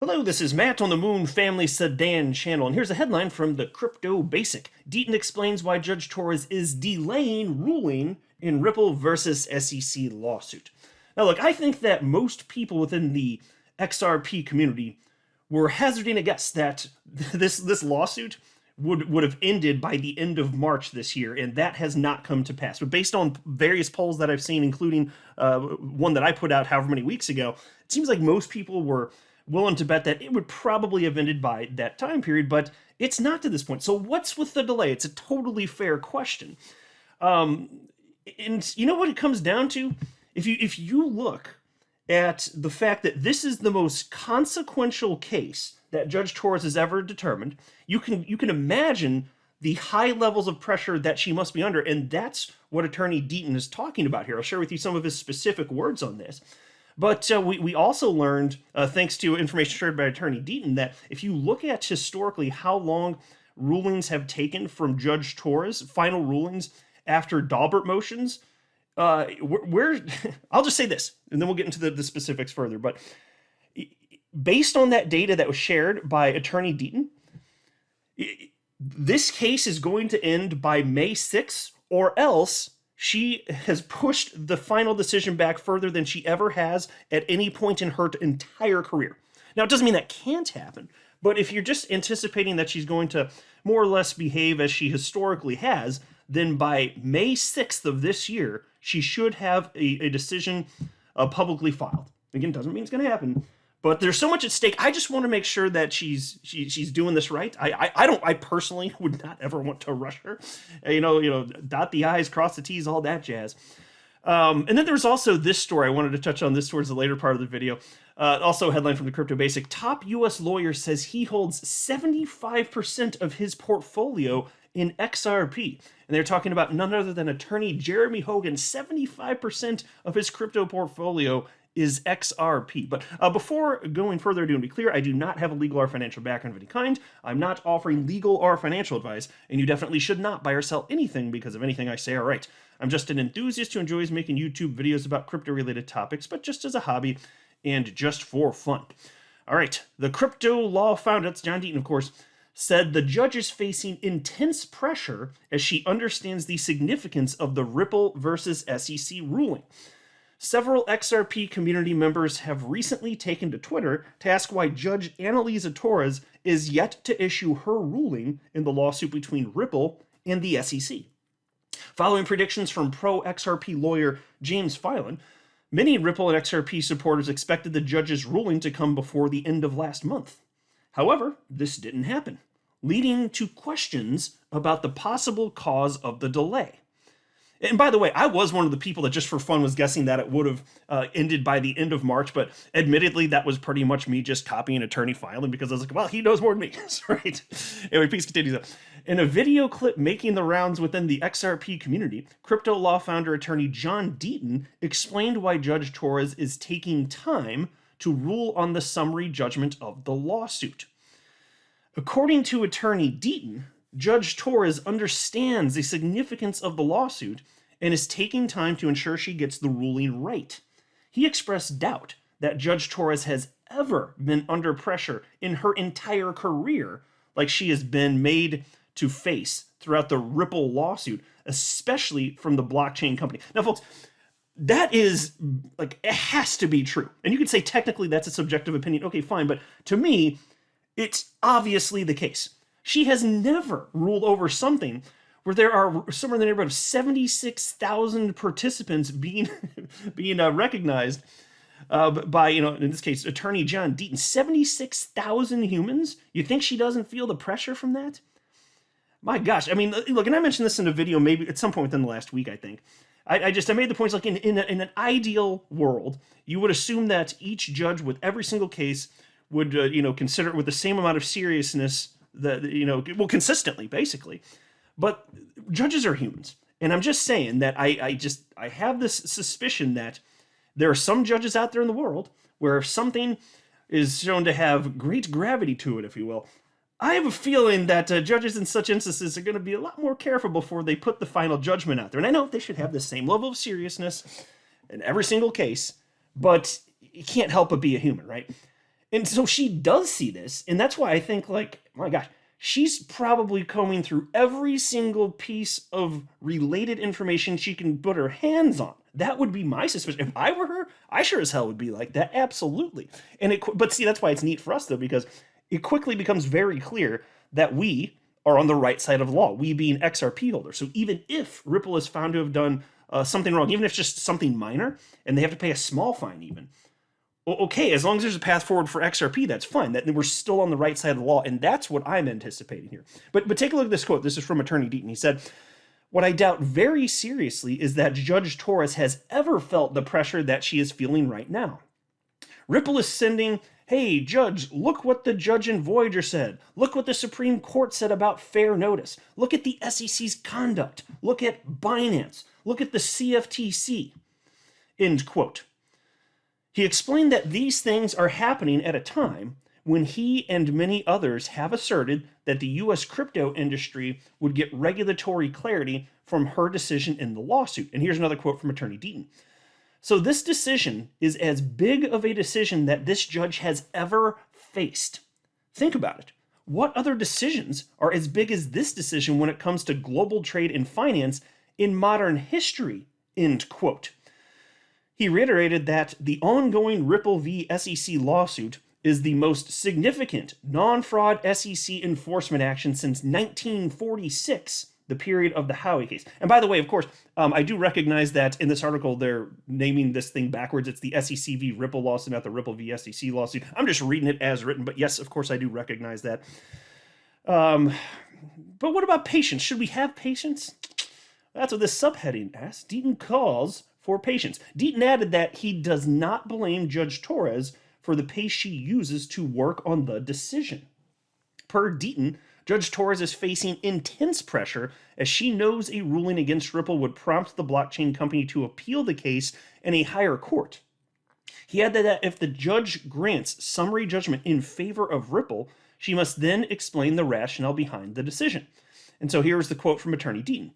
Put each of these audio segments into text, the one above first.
Hello, this is Matt on the Moon Family Sedan channel, and here's a headline from the Crypto Basic. Deaton explains why Judge Torres is delaying ruling in Ripple versus SEC lawsuit. Now, look, I think that most people within the XRP community were hazarding a guess that this lawsuit would have ended by the end of March this year, and that has not come to pass. But based on various polls that I've seen, including one that I put out however many weeks ago, it seems like most people were willing to bet that it would probably have ended by that time period, but it's not to this point. So what's with the delay? It's a totally fair question. And you know what it comes down to? If you look at the fact that this is the most consequential case that Judge Torres has ever determined, you can imagine the high levels of pressure that she must be under, and that's what Attorney Deaton is talking about here. I'll share with you some of his specific words on this. But we also learned, thanks to information shared by Attorney Deaton, that if you look at historically how long rulings have taken from Judge Torres, final rulings after Daubert motions, I'll just say this, and then we'll get into the specifics further. But based on that data that was shared by Attorney Deaton, this case is going to end by May 6th, or else she has pushed the final decision back further than she ever has at any point in her entire career. Now, it doesn't mean that can't happen, but if you're just anticipating that she's going to more or less behave as she historically has, then by May 6th of this year, she should have a decision publicly filed. Again, doesn't mean it's going to happen, but there's so much at stake. I just want to make sure that she's doing this right. I personally would not ever want to rush her. Dot the I's, cross the T's, all that jazz. And then there was also this story. I wanted to touch on this towards the later part of the video. Also a headline from the Crypto Basic. Top U.S. lawyer says he holds 75% of his portfolio in XRP. And they're talking about none other than attorney Jeremy Hogan. 75% of his crypto portfolio is XRP. But before going further ado, and be clear, I do not have a legal or financial background of any kind. I'm not offering legal or financial advice, and you definitely should not buy or sell anything because of anything I say or write. I'm just an enthusiast who enjoys making YouTube videos about crypto-related topics, but just as a hobby and just for fun. All right, the crypto law founder, that's John Deaton, of course, said the judge is facing intense pressure as she understands the significance of the Ripple versus SEC ruling. Several XRP community members have recently taken to Twitter to ask why Judge Annalisa Torres is yet to issue her ruling in the lawsuit between Ripple and the SEC. Following predictions from pro-XRP lawyer James Filan, many Ripple and XRP supporters expected the judge's ruling to come before the end of last month. However, this didn't happen, leading to questions about the possible cause of the delay. And by the way, I was one of the people that just for fun was guessing that it would have ended by the end of March, but admittedly, that was pretty much me just copying Attorney Filan because I was like, well, he knows more than me, right? Anyway, please continue though. In a video clip making the rounds within the XRP community, crypto law founder attorney John Deaton explained why Judge Torres is taking time to rule on the summary judgment of the lawsuit. According to attorney Deaton, Judge Torres understands the significance of the lawsuit and is taking time to ensure she gets the ruling right. He expressed doubt that Judge Torres has ever been under pressure in her entire career like she has been made to face throughout the Ripple lawsuit, especially from the blockchain company. Now, folks, that is, like, it has to be true. And you could say technically that's a subjective opinion. Okay, fine. But to me, it's obviously the case. She has never ruled over something where there are somewhere in the neighborhood of 76,000 participants being recognized by, in this case, attorney John Deaton. 76,000 humans? You think she doesn't feel the pressure from that? My gosh. I mean, look, and I mentioned this in a video maybe at some point within the last week, I think. I made the points, like, in an ideal world, you would assume that each judge with every single case would, consider it with the same amount of seriousness consistently, basically. But judges are humans. And I'm just saying that I have this suspicion that there are some judges out there in the world where if something is shown to have great gravity to it, if you will, I have a feeling that judges in such instances are going to be a lot more careful before they put the final judgment out there. And I know they should have the same level of seriousness in every single case, but you can't help but be a human, right? And so she does see this, and that's why I think, like, my gosh, she's probably combing through every single piece of related information she can put her hands on. That would be my suspicion. If I were her, I sure as hell would be like that. Absolutely. But see, that's why it's neat for us though, because it quickly becomes very clear that we are on the right side of the law. We being XRP holders. So even if Ripple is found to have done something wrong, even if it's just something minor, and they have to pay a small fine, even. Okay, as long as there's a path forward for XRP, that's fine. That we're still on the right side of the law, and that's what I'm anticipating here. But take a look at this quote. This is from Attorney Deaton. He said, "What I doubt very seriously is that Judge Torres has ever felt the pressure that she is feeling right now. Ripple is sending, hey, Judge, look what the judge in Voyager said. Look what the Supreme Court said about fair notice. Look at the SEC's conduct. Look at Binance. Look at the CFTC." End quote. He explained that these things are happening at a time when he and many others have asserted that the U.S. crypto industry would get regulatory clarity from her decision in the lawsuit. And here's another quote from Attorney Deaton. "So this decision is as big of a decision that this judge has ever faced. Think about it. What other decisions are as big as this decision when it comes to global trade and finance in modern history?" End quote. He reiterated that the ongoing Ripple v. SEC lawsuit is the most significant non-fraud SEC enforcement action since 1946, the period of the Howey case. And by the way, of course, I do recognize that in this article, they're naming this thing backwards. It's the SEC v. Ripple lawsuit, not the Ripple v. SEC lawsuit. I'm just reading it as written, but yes, of course, I do recognize that. But what about patience? Should we have patience? That's what this subheading asks. Deaton calls for patience. Deaton added that he does not blame Judge Torres for the pace she uses to work on the decision. Per Deaton, Judge Torres is facing intense pressure as she knows a ruling against Ripple would prompt the blockchain company to appeal the case in a higher court. He added that if the judge grants summary judgment in favor of Ripple, she must then explain the rationale behind the decision. And so here's the quote from Attorney Deaton.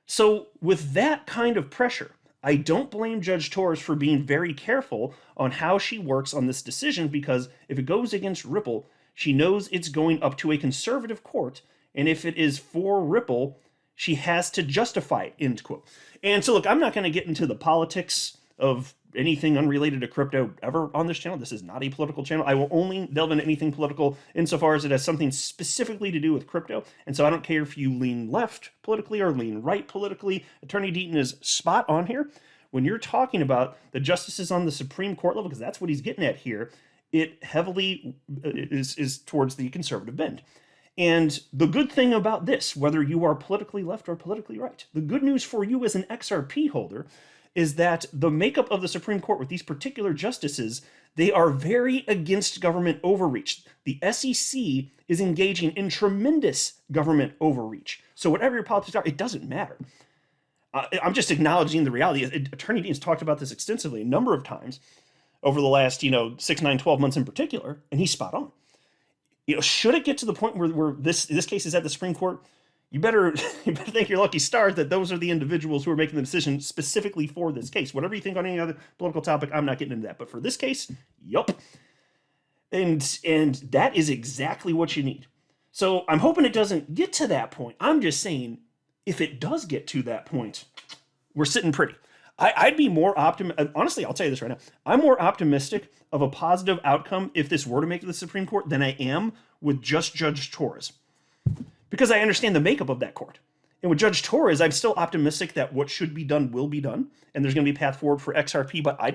"So with that kind of pressure, I don't blame Judge Torres for being very careful on how she works on this decision, because if it goes against Ripple, she knows it's going up to a conservative court, and if it is for Ripple, she has to justify it." End quote. And so look, I'm not going to get into the politics of anything unrelated to crypto ever on this channel. This is not a political channel. I will only delve into anything political insofar as it has something specifically to do with crypto. And so I don't care if you lean left politically or lean right politically. Attorney Deaton is spot on here. When you're talking about the justices on the Supreme Court level, because that's what he's getting at here, it heavily is towards the conservative bend. And the good thing about this, whether you are politically left or politically right, the good news for you as an XRP holder is that the makeup of the Supreme Court with these particular justices, they are very against government overreach. The SEC is engaging in tremendous government overreach. So whatever your politics are, it doesn't matter. I'm just acknowledging the reality. Attorney Dean's talked about this extensively a number of times over the last, 6, 9, 12 months in particular, and he's spot on. Should it get to the point where this case is at the Supreme Court, you better thank your lucky stars that those are the individuals who are making the decision specifically for this case. Whatever you think on any other political topic, I'm not getting into that. But for this case, yup. And that is exactly what you need. So I'm hoping it doesn't get to that point. I'm just saying, if it does get to that point, we're sitting pretty. I'd be more optimistic. Honestly, I'll tell you this right now. I'm more optimistic of a positive outcome if this were to make it to the Supreme Court than I am with just Judge Torres, because I understand the makeup of that court. And with Judge Torres, I'm still optimistic that what should be done will be done, and there's going to be a path forward for XRP. But I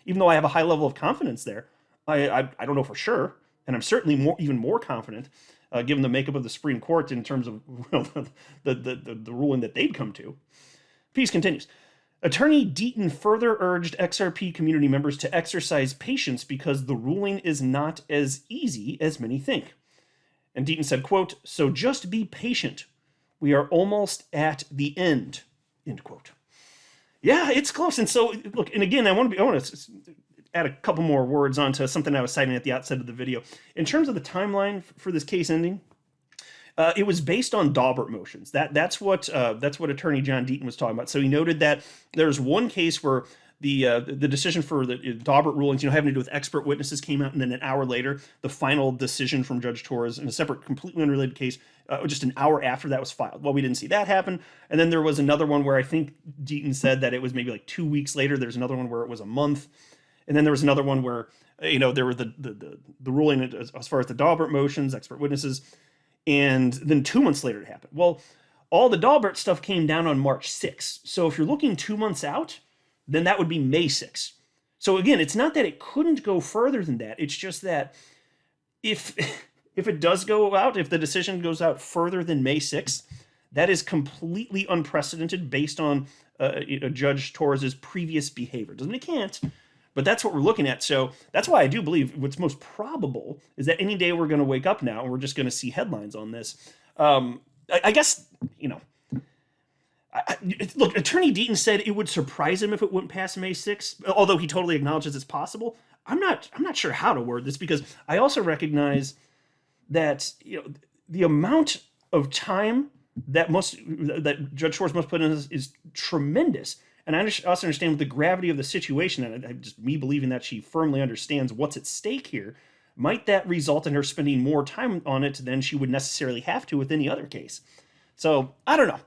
even though I have a high level of confidence there, I don't know for sure, and I'm certainly even more confident given the makeup of the Supreme Court in terms of the ruling that they'd come to. Piece continues. Attorney Deaton further urged XRP community members to exercise patience because the ruling is not as easy as many think. And Deaton said, quote, "So just be patient. We are almost at the end," end quote. Yeah, it's close. And so, look, and again, I want to add a couple more words onto something I was citing at the outset of the video. In terms of the timeline for this case ending, it was based on Daubert motions. That's what Attorney John Deaton was talking about. So he noted that there's one case where the decision for the Daubert rulings, having to do with expert witnesses came out, and then an hour later, the final decision from Judge Torres in a separate, completely unrelated case, just an hour after that was filed. Well, we didn't see that happen. And then there was another one where I think Deaton said that it was maybe like 2 weeks later. There's another one where it was a month. And then there was another one where, there were the ruling as far as the Daubert motions, expert witnesses. And then 2 months later it happened. Well, all the Daubert stuff came down on March 6th. So if you're looking 2 months out, then that would be May 6th. So again, it's not that it couldn't go further than that. It's just that if it does go out, if the decision goes out further than May 6th, that is completely unprecedented based on Judge Torres's previous behavior. Doesn't mean it can't, but that's what we're looking at. So that's why I do believe what's most probable is that any day we're going to wake up now and we're just going to see headlines on this. I guess, look, Attorney Deaton said it would surprise him if it wouldn't pass May 6th, although he totally acknowledges it's possible. I'm not sure how to word this, because I also recognize that the amount of time that Judge Torres must put in is tremendous. And I also understand the gravity of the situation, and just me believing that she firmly understands what's at stake here. Might that result in her spending more time on it than she would necessarily have to with any other case? So I don't know.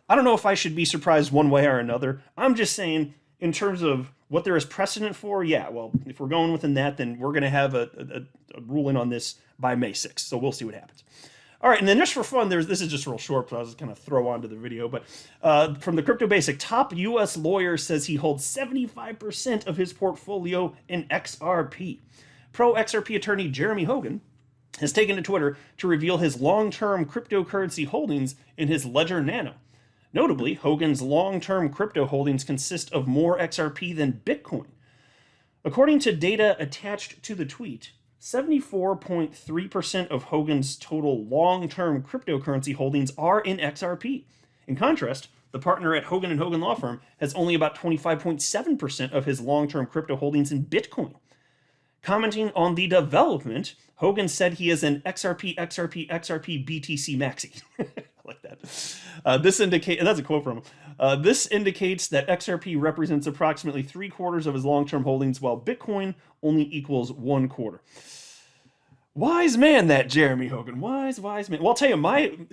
I don't know if I should be surprised one way or another. I'm just saying, in terms of what there is precedent for, yeah, well, if we're going within that, then we're going to have a ruling on this by May 6th. So we'll see what happens. All right, and then just for fun, this is just real short, but I was just going to throw onto the video. But from the Crypto Basic, top U.S. lawyer says he holds 75% of his portfolio in XRP. Pro XRP attorney Jeremy Hogan has taken to Twitter to reveal his long-term cryptocurrency holdings in his Ledger Nano. Notably, Hogan's long-term crypto holdings consist of more XRP than Bitcoin. According to data attached to the tweet, 74.3% of Hogan's total long-term cryptocurrency holdings are in XRP. In contrast, the partner at Hogan & Hogan Law Firm has only about 25.7% of his long-term crypto holdings in Bitcoin. Commenting on the development, Hogan said he is an XRP BTC maxi. I like that. That's a quote from him. This indicates that XRP represents approximately 3/4 of his long-term holdings, while Bitcoin only equals 1/4. Wise man, that Jeremy Hogan. Wise man. Well, I'll tell you,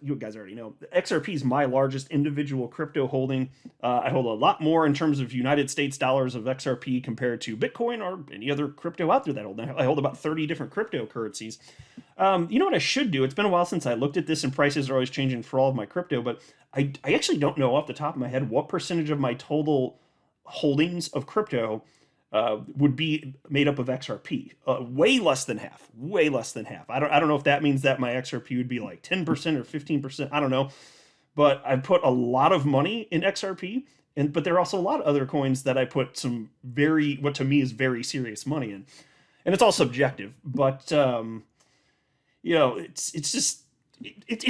you guys already know, XRP is my largest individual crypto holding. I hold a lot more in terms of United States dollars of XRP compared to Bitcoin or any other crypto out there that I hold about 30 different cryptocurrencies. You know what I should do? It's been a while since I looked at this, and prices are always changing for all of my crypto, but I actually don't know off the top of my head what percentage of my total holdings of crypto would be made up of XRP. Way less than half. Way less than half. I don't know if that means that my XRP would be like 10% or 15%. I don't know. But I put a lot of money in XRP, but there are also a lot of other coins that I put some what to me is very serious money in. And it's all subjective. But it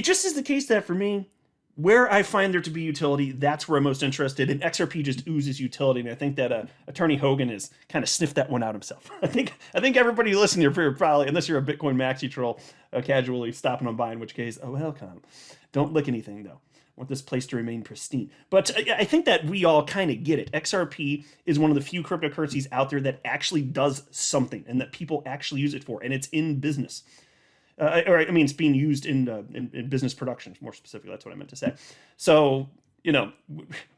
just is the case that for me, where I find there to be utility, that's where I'm most interested. And XRP just oozes utility, and I think that Attorney Hogan has kind of sniffed that one out himself. I think everybody listening here probably, unless you're a Bitcoin maxi troll, casually stopping on by, in which case, oh, welcome. Don't lick anything, though. I want this place to remain pristine. But I think that we all kind of get it. XRP is one of the few cryptocurrencies out there that actually does something, and that people actually use it for, and it's in business. It's being used in business productions, more specifically. That's what I meant to say. So,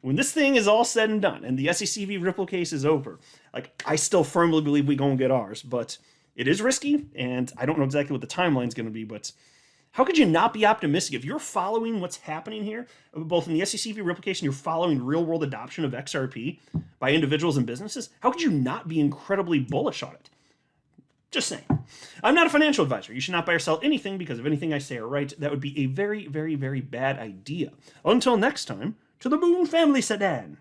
when this thing is all said and done, and the SEC v. Ripple case is over, I still firmly believe we gonna get ours. But it is risky, and I don't know exactly what the timeline's gonna be. But how could you not be optimistic if you're following what's happening here, both in the SEC v. Ripple case and you're following real-world adoption of XRP by individuals and businesses? How could you not be incredibly bullish on it? Just saying. I'm not a financial advisor. You should not buy or sell anything because of anything I say or write. That would be a very, very, very bad idea. Until next time, to the Boone family sedan.